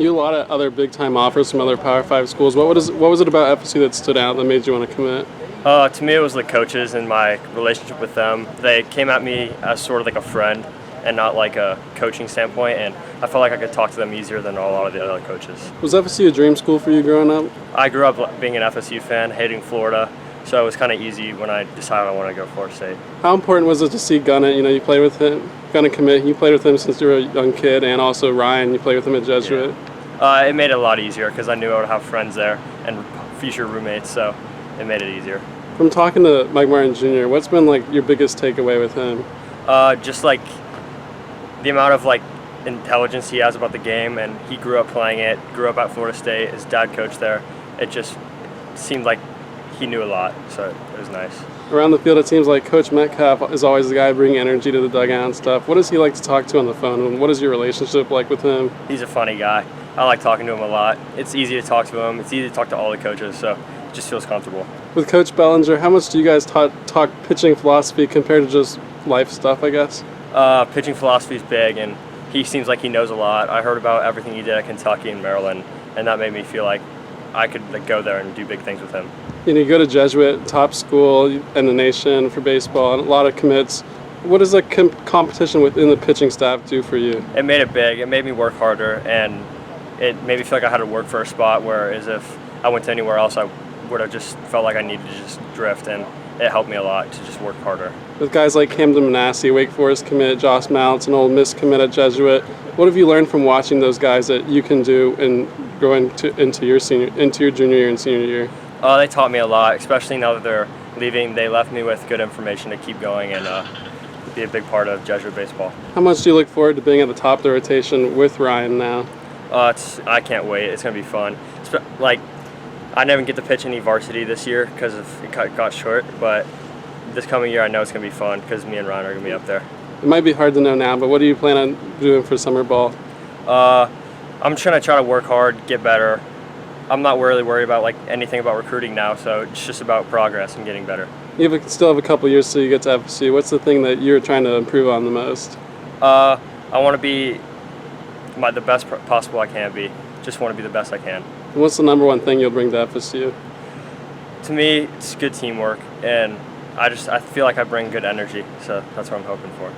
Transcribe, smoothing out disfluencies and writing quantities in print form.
You had a lot of other big-time offers from other Power 5 schools. What was it about FSU that stood out that made you want to commit? To me, it was the coaches and my relationship with them. They came at me as sort of like a friend and not like a coaching standpoint, and I felt like I could talk to them easier than a lot of the other coaches. Was FSU a dream school for you growing up? I grew up being an FSU fan, hating Florida, so it was kind of easy when I decided I wanted to go to Florida State. How important was it to see Gunna? You know, you played with him, Gunna commit. You played with him since you were a young kid, and also Ryan. You played with him at Jesuit. Yeah. It made it a lot easier because I knew I would have friends there and future roommates, so it made it easier. From talking to Mike Martin Jr., what's been like your biggest takeaway with him? Just like the amount of like intelligence he has about the game, and he grew up playing it, grew up at Florida State, his dad coached there. It just seemed like he knew a lot, so it was nice. Around the field, it seems like Coach Metcalf is always the guy bringing energy to the dugout and stuff. What does he like to talk to on the phone, and what is your relationship like with him? He's a funny guy. I like talking to him a lot. It's easy to talk to him. It's easy to talk to all the coaches, so it just feels comfortable. With Coach Bellinger, how much do you guys talk pitching philosophy compared to just life stuff, I guess? Pitching philosophy is big, and he seems like he knows a lot. I heard about everything he did at Kentucky and Maryland, and that made me feel like I could go there and do big things with him. You know, you go to Jesuit, top school in the nation for baseball, and a lot of commits. What does the competition within the pitching staff do for you? It made it big. It made me work harder, and it made me feel like I had to work for a spot, whereas if I went to anywhere else, I would have just felt like I needed to just drift, and it helped me a lot to just work harder. With guys like Camden Manasseh, Wake Forest commit, Josh Mounts, an Ole Miss commit at Jesuit, what have you learned from watching those guys that you can do and go into your junior year and senior year? They taught me a lot, especially now that they're leaving. They left me with good information to keep going and be a big part of Jesuit baseball. How much do you look forward to being at the top of the rotation with Ryan now? I can't wait. It's going to be fun. I didn't get to pitch any varsity this year because it got short, but this coming year I know it's going to be fun because me and Ryan are going to be up there. It might be hard to know now, but what do you plan on doing for summer ball? I'm just going to try to work hard, get better. I'm not really worried about anything about recruiting now, so it's just about progress and getting better. You still have a couple years till you get to FSU. What's the thing that you're trying to improve on the most? I want to be the best possible I can be. Just want to be the best I can. And what's the number one thing you'll bring to FSU? To me, it's good teamwork, and I feel like I bring good energy, so that's what I'm hoping for.